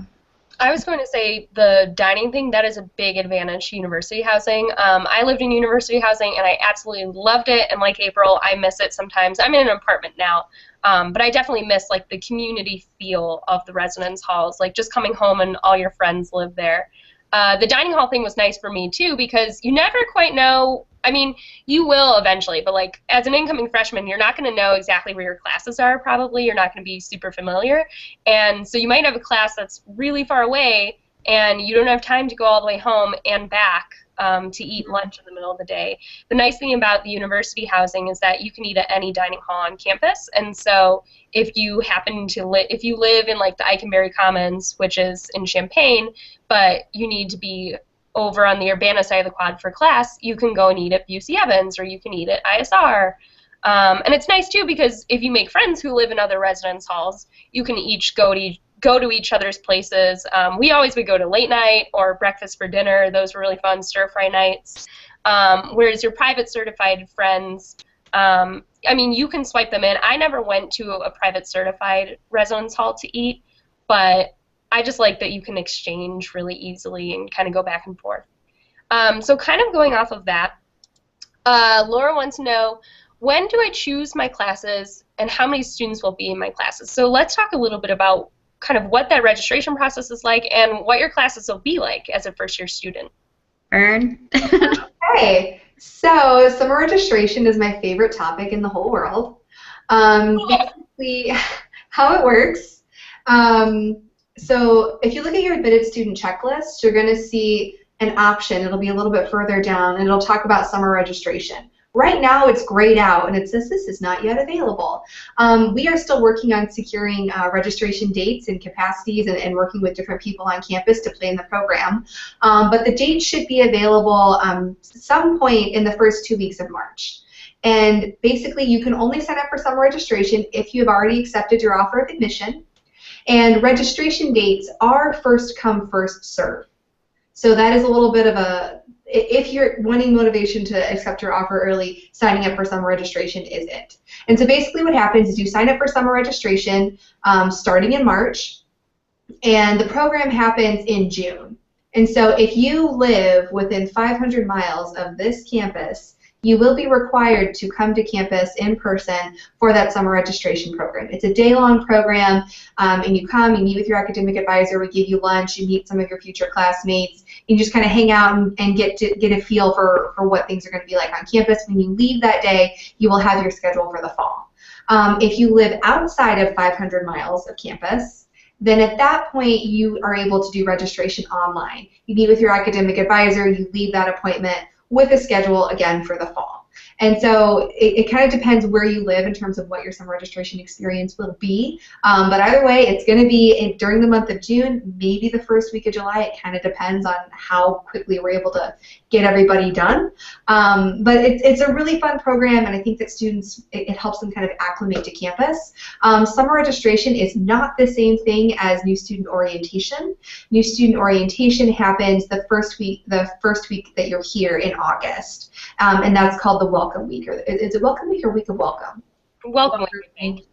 I was going to say the dining thing, that is a big advantage to university housing. I lived in university housing and I absolutely loved it, and like April, I miss it sometimes. I'm in an apartment now, but I definitely miss like the community feel of the residence halls, like just coming home and all your friends live there. The dining hall thing was nice for me too because you never quite know. I mean, you will eventually, but like as an incoming freshman, you're not going to know exactly where your classes are probably. You're not going to be super familiar. And so you might have a class that's really far away and you don't have time to go all the way home and back to eat lunch in the middle of the day. The nice thing about the university housing is that you can eat at any dining hall on campus. And so if you happen to if you live in like the Eikenberry Commons, which is in Champaign, but you need to be over on the Urbana side of the quad for class, you can go and eat at UC Evans or you can eat at ISR. And it's nice too because if you make friends who live in other residence halls, you can each go to each other's places. We always would go to late night or breakfast for dinner. Those were really fun, stir-fry nights. Whereas your private certified friends, I mean, you can swipe them in. I never went to a private certified residence hall to eat, but I just like that you can exchange really easily and kind of go back and forth. So kind of going off of that, Laura wants to know, when do I choose my classes and how many students will be in my classes? So let's talk a little bit about kind of what that registration process is like and what your classes will be like as a first-year student. Vern? Okay, so summer registration is my favorite topic in the whole world. Basically, how it works. So if you look at your admitted student checklist, you're going to see an option. It'll be a little bit further down, and it'll talk about summer registration. Right now, it's grayed out, and it says this is not yet available. We are still working on securing registration dates and capacities and working with different people on campus to plan the program. But the date should be available some point in the first 2 weeks of March. And basically, you can only sign up for summer registration if you have already accepted your offer of admission. And registration dates are first come, first serve. So that is a little bit of a, if you're wanting motivation to accept your offer early, signing up for summer registration is it. And so basically what happens is you sign up for summer registration starting in March, and the program happens in June. And so if you live within 500 miles of this campus, you will be required to come to campus in person for that summer registration program. It's a day-long program, and you come, you meet with your academic advisor, we give you lunch, you meet some of your future classmates, you just kind of hang out and get a feel for what things are going to be like on campus. When you leave that day, you will have your schedule for the fall. If you live outside of 500 miles of campus, then at that point you are able to do registration online. You meet with your academic advisor, you leave that appointment with a schedule again for the fall. And so it kind of depends where you live in terms of what your summer registration experience will be. But either way, it's going to be during the month of June, maybe the first week of July. It kind of depends on how quickly we're able to get everybody done. But it's a really fun program, and I think that students, it helps them kind of acclimate to campus. Summer registration is not the same thing as new student orientation. New student orientation happens the first week that you're here in August. And that's called the Welcome Week. Or is it Welcome Week or Week of Welcome? Welcome Week.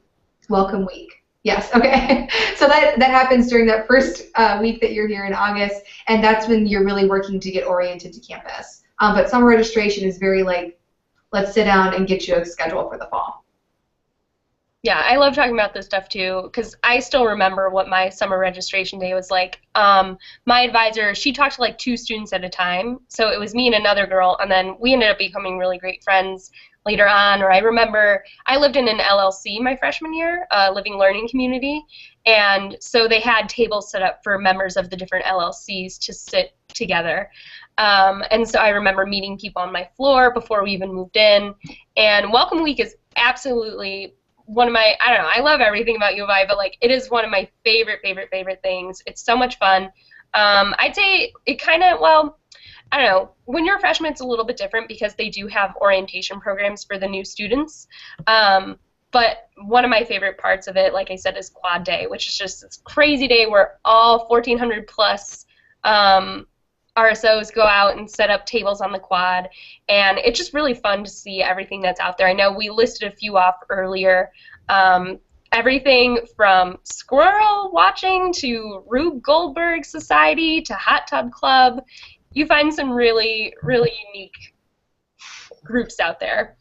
Welcome Week. Yes, okay. So that happens during that first week that you're here in August, and that's when you're really working to get oriented to campus. But summer registration is very like, let's sit down and get you a schedule for the fall. Yeah, I love talking about this stuff too because I still remember what my summer registration day was like. My advisor, she talked to like two students at a time, so it was me and another girl, and then we ended up becoming really great friends later on. Or I remember I lived in an LLC my freshman year, living learning community, and so they had tables set up for members of the different LLCs to sit together. And so I remember meeting people on my floor before we even moved in. And Welcome Week is absolutely one of my, I don't know, I love everything about U of I, but like it is one of my favorite things. It's so much fun. I'd say it kind of, well, I don't know, when you're a freshman it's a little bit different because they do have orientation programs for the new students. But one of my favorite parts of it, like I said, is quad day, which is just this crazy day where all 1,400 plus RSOs go out and set up tables on the quad, and it's just really fun to see everything that's out there. I know we listed a few off earlier. Everything from squirrel watching to Rube Goldberg Society to Hot Tub Club. You find some really unique groups out there.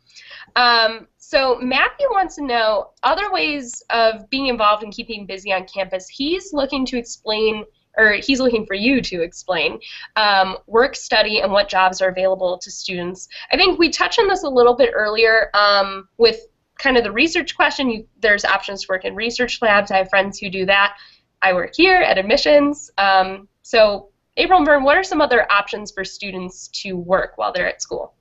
So Matthew wants to know other ways of being involved and keeping busy on campus. He's looking to explain, or he's looking for you to explain, work study and what jobs are available to students. I think we touched on this a little bit earlier with kind of the research question. There's options to work in research labs. I have friends who do that. I work here at admissions. So April and Vern, what are some other options for students to work while they're at school?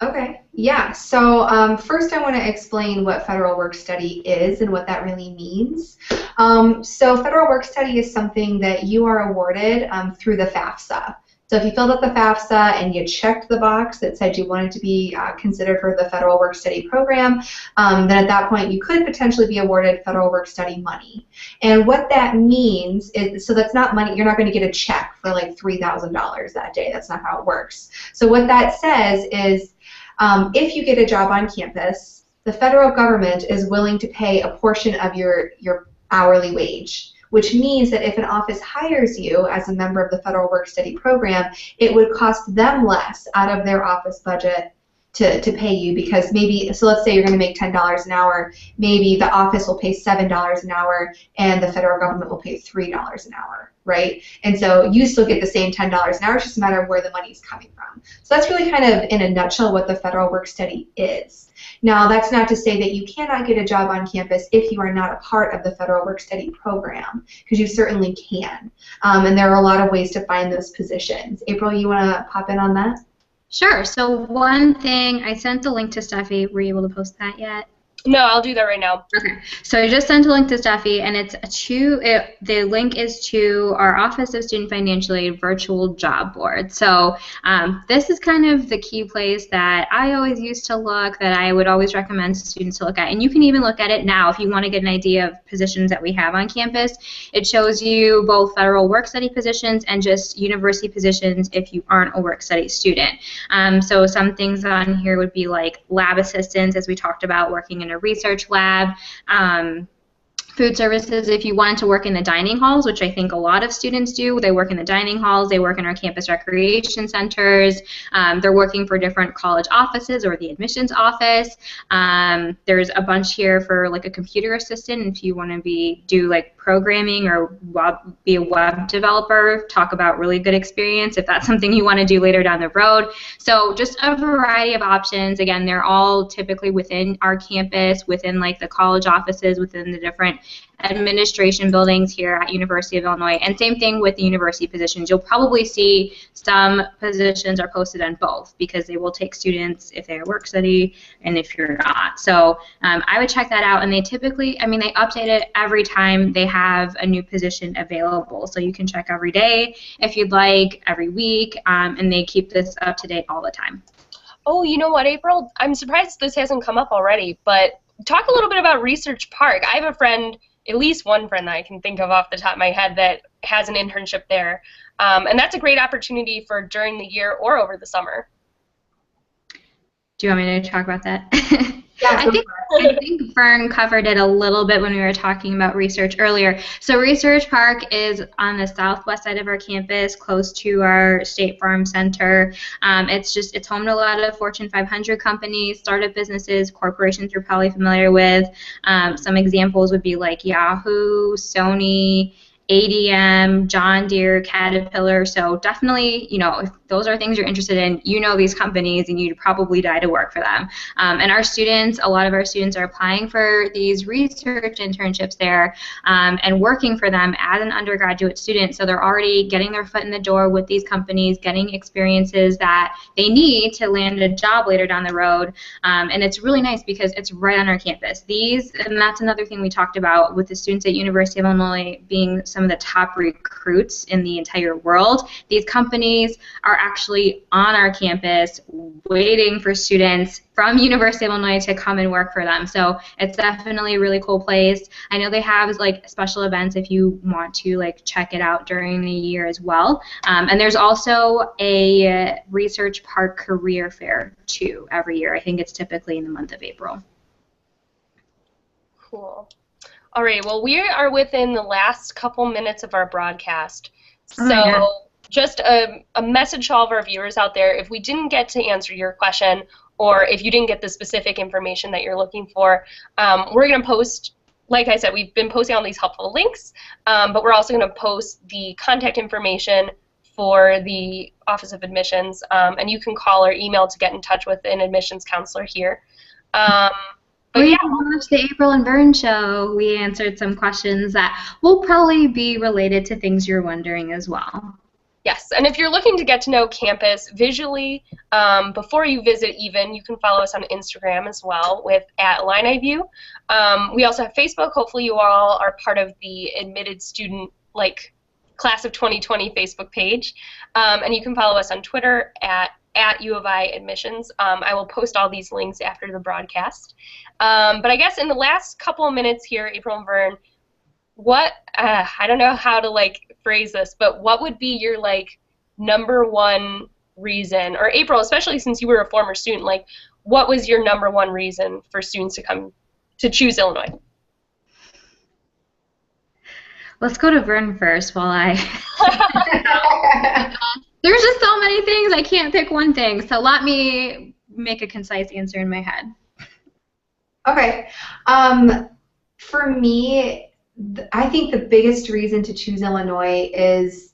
Okay, yeah. So first I want to explain what federal work study is and what that really means. So federal work study is something that you are awarded through the FAFSA. So if you filled out the FAFSA and you checked the box that said you wanted to be considered for the federal work study program, then at that point you could potentially be awarded federal work study money. And what that means is, so that's not money, you're not going to get a check for like $3,000 that day. That's not how it works. So what that says is, if you get a job on campus, the federal government is willing to pay a portion of your hourly wage, which means that if an office hires you as a member of the federal work study program, it would cost them less out of their office budget to pay you, because maybe, so let's say you're going to make $10 an hour, maybe the office will pay $7 an hour and the federal government will pay $3 an hour, right? And so you still get the same $10 an hour, it's just a matter of where the money is coming from. So that's really kind of in a nutshell what the federal work study is. Now that's not to say that you cannot get a job on campus if you are not a part of the federal work study program, because you certainly can. And there are a lot of ways to find those positions. April, you want to pop in on that? Sure. So one thing, I sent the link to Steffi. Were you able to post that yet? No, I'll do that right now. Okay. So I just sent a link to Steffi, and it's the link is to our Office of Student Financial Aid virtual job board. So this is kind of the key place that I always used to look, that I would always recommend students to look at. And you can even look at it now if you want to get an idea of positions that we have on campus. It shows you both federal work study positions and just university positions if you aren't a work study student. So some things on here would be like lab assistants, as we talked about, working in a research lab, food services if you wanted to work in the dining halls, which I think a lot of students do. They work in the dining halls, they work in our campus recreation centers, they're working for different college offices or the admissions office. There's a bunch here for like a computer assistant if you want to do like programming or be a web developer, talk about really good experience if that's something you want to do later down the road. So just a variety of options. Again, they're all typically within our campus, within like the college offices, within the different administration buildings here at University of Illinois, and same thing with the university positions. You'll probably see some positions are posted on both because they will take students if they're work study and if you're not. So I would check that out, and they typically, I mean, they update it every time they have a new position available. So you can check every day if you'd like, every week, and they keep this up to date all the time. Oh, you know what, April? I'm surprised this hasn't come up already, but talk a little bit about Research Park. I have a friend, at least one friend that I can think of off the top of my head that has an internship there. And that's a great opportunity for during the year or over the summer. Do you want me to talk about that? Yeah, I think Vern covered it a little bit when we were talking about Research earlier. So Research Park is on the southwest side of our campus, close to our State Farm Center. It's home to a lot of Fortune 500 companies, startup businesses, corporations you're probably familiar with. Some examples would be like Yahoo, Sony, ADM, John Deere, Caterpillar. So definitely, if those are things you're interested in, these companies and you'd probably die to work for them. And a lot of our students are applying for these research internships there and working for them as an undergraduate student. So they're already getting their foot in the door with these companies, getting experiences that they need to land a job later down the road. And it's really nice because it's right on our campus. And that's another thing we talked about with the students at University of Illinois being some of the top recruits in the entire world. These companies are actually on our campus waiting for students from University of Illinois to come and work for them. So it's definitely a really cool place. I know they have special events if you want to check it out during the year as well. And there's also a Research Park career fair too every year. I think it's typically in the month of April. Cool. All right, well, we are within the last couple minutes of our broadcast. So just a message to all of our viewers out there, if we didn't get to answer your question or if you didn't get the specific information that you're looking for, we're going to post, like I said, we've been posting all these helpful links, but we're also going to post the contact information for the Office of Admissions, and you can call or email to get in touch with an admissions counselor here. But yeah, watch the April and Vern show. We answered some questions that will probably be related to things you're wondering as well. Yes, and if you're looking to get to know campus visually, before you visit even, you can follow us on Instagram as well with @IlliniView. We also have Facebook. Hopefully you all are part of the admitted student, Class of 2020 Facebook page. And you can follow us on Twitter at U of I Admissions. I will post all these links after the broadcast. But I guess in the last couple of minutes here, April and Vern, I don't know how to phrase this, but what would be your number one reason, or April, especially since you were a former student, what was your number one reason for students to come to choose Illinois? Let's go to Vern first while I... There's just so many things, I can't pick one thing, so let me make a concise answer in my head. Okay. For me, I think the biggest reason to choose Illinois is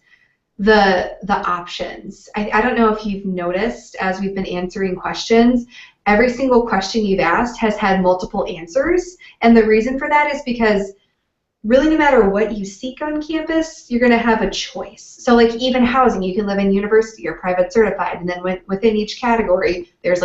the options. I don't know if you've noticed as we've been answering questions, every single question you've asked has had multiple answers, and the reason for that is because really no matter what you seek on campus, you're going to have a choice. So even housing, you can live in university or private certified, and then within each category there's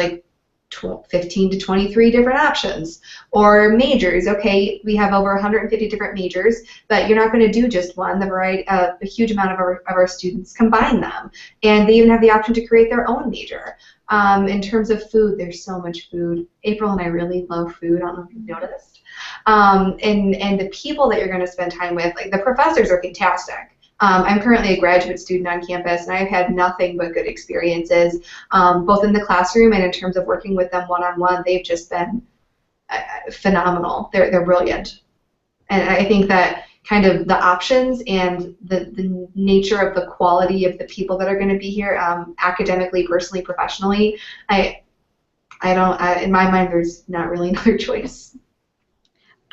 15 to 23 different options. Or majors, okay, we have over 150 different majors, but you're not going to do just one. The variety, a huge amount of our students combine them, and they even have the option to create their own major. In terms of food, there's so much food. April and I really love food. I don't know if you've noticed. And the people that you're going to spend time with, the professors are fantastic. I'm currently a graduate student on campus, and I've had nothing but good experiences, both in the classroom and in terms of working with them one-on-one. They've just been phenomenal. They're brilliant. And I think that kind of the options and the nature of the quality of the people that are going to be here, academically, personally, professionally, in my mind, there's not really another choice.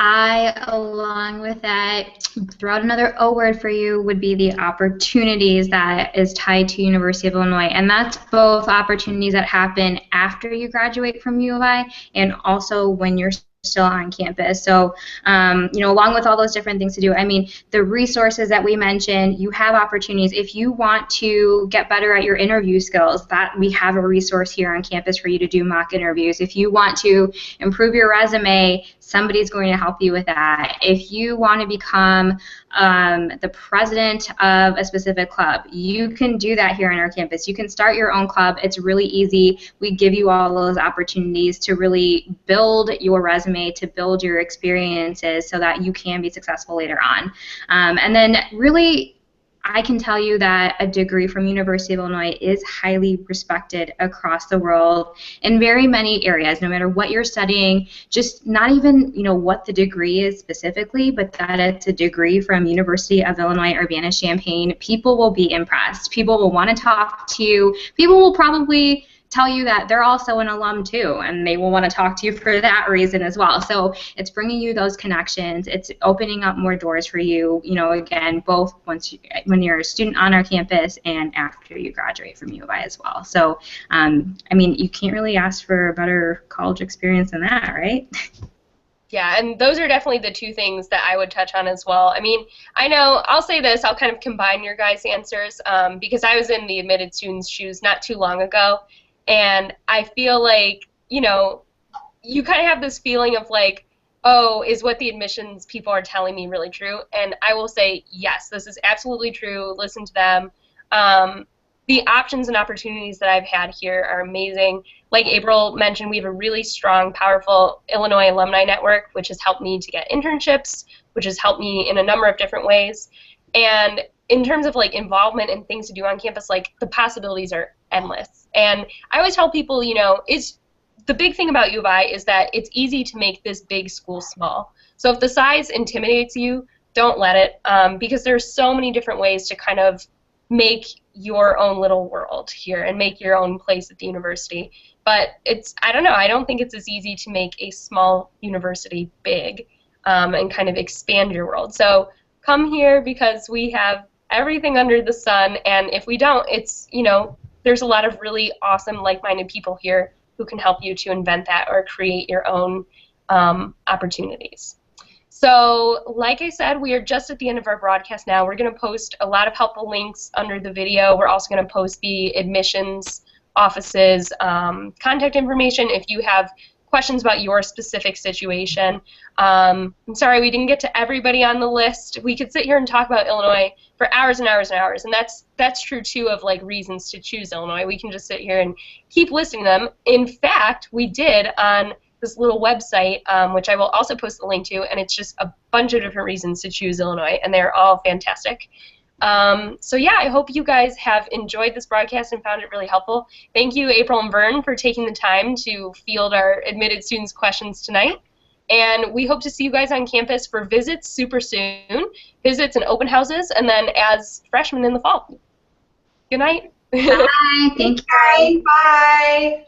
Along with that, throw out another O word for you, would be the opportunities that is tied to University of Illinois. And that's both opportunities that happen after you graduate from U of I and also when you're still on campus. So, along with all those different things to do, the resources that we mentioned, you have opportunities. If you want to get better at your interview skills, that we have a resource here on campus for you to do mock interviews. If you want to improve your resume, somebody's going to help you with that. If you want to become the president of a specific club, you can do that here on our campus. You can start your own club. It's really easy. We give you all those opportunities to really build your resume, to build your experiences so that you can be successful later on. And then really, I can tell you that a degree from University of Illinois is highly respected across the world in very many areas, no matter what you're studying, just not even, what the degree is specifically, but that it's a degree from University of Illinois Urbana-Champaign. People will be impressed. People will want to talk to you. People will probably tell you that they're also an alum too, and they will want to talk to you for that reason as well. So it's bringing you those connections. It's opening up more doors for you, again, both when you're a student on our campus and after you graduate from U of I as well. So, you can't really ask for a better college experience than that, right? Yeah, and those are definitely the two things that I would touch on as well. I know, I'll say this, I'll kind of combine your guys' answers because I was in the admitted students' shoes not too long ago. And I feel like, you kind of have this feeling of like, oh, is what the admissions people are telling me really true? And I will say, yes, this is absolutely true. Listen to them. The options and opportunities that I've had here are amazing. Like April mentioned, we have a really strong, powerful Illinois alumni network, which has helped me to get internships, which has helped me in a number of different ways. And in terms of like involvement and things to do on campus, like the possibilities are endless. And I always tell people, is the big thing about U of I is that it's easy to make this big school small. So if the size intimidates you, don't let it, because there's so many different ways to kind of make your own little world here and make your own place at the university. But I don't know, I don't think it's as easy to make a small university big and kind of expand your world. So come here because we have everything under the sun, and if we don't, it's, there's a lot of really awesome like-minded people here who can help you to invent that or create your own opportunities. So like I said, we are just at the end of our broadcast now. We're going to post a lot of helpful links under the video. We're also going to post the admissions office's contact information if you have questions about your specific situation. I'm sorry we didn't get to everybody on the list. We could sit here and talk about Illinois for hours and hours and hours, and that's true too of like reasons to choose Illinois. We can just sit here and keep listing them. In fact, we did on this little website, which I will also post the link to, and it's just a bunch of different reasons to choose Illinois, and they're all fantastic. So yeah, I hope you guys have enjoyed this broadcast and found it really helpful. Thank you, April and Vern, for taking the time to field our admitted students' questions tonight. And we hope to see you guys on campus for visits super soon, visits and open houses, and then as freshmen in the fall. Good night. Bye. Thank you. Bye. Bye.